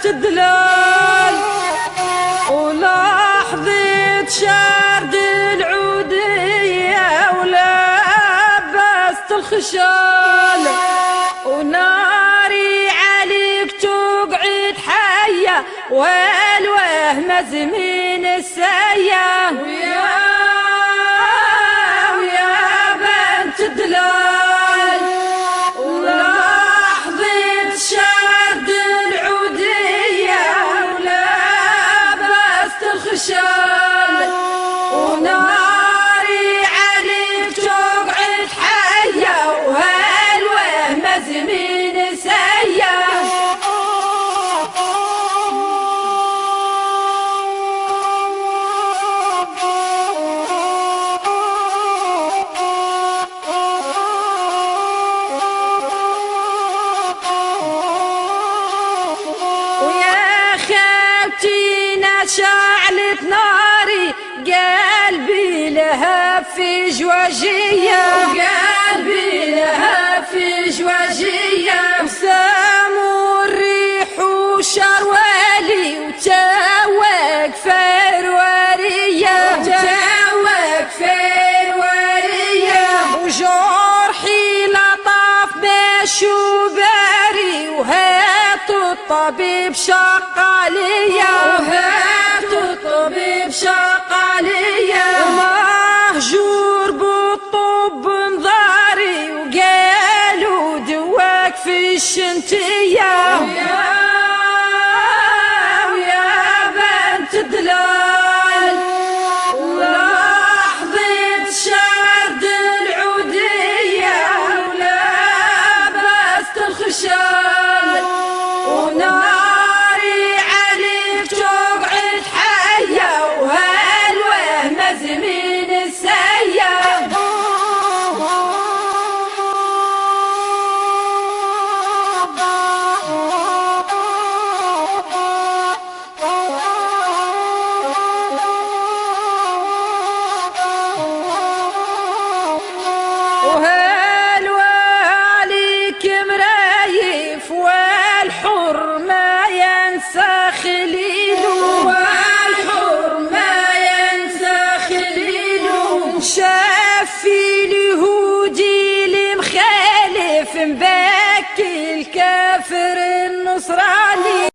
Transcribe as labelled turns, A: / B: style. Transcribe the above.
A: الدلال ولحظة شرد العودية ولبست الخشال وناري عليك تقعد حية والوهم زمين السيا ويا بنت الدلال ولحظة شرد الخشال وناري عليك تقعد حية وهالوهم زمين سيا ويا خالتي شعلت ناري قلبي لها في جواجية وقلبي لها في جواجية وسامو الريح وشروالي وتاوك فرورية وجرحي لطاف بشوباري وهاتوا الطبيب شق عليا الطبيب شق عليا ومهجور بالطب نظاري وقالوا دواك في الشنتية ويا بنت الدلال ولحظة شرد العودية ولبست الخشال وناري عليك تقعد حية وهالوهم زمين السيا وهالواليك مرايف والحر ما ينسى خليله والحر ما ينسى خليله شاف في اليهودي المخالف مبكي الكافر النصراني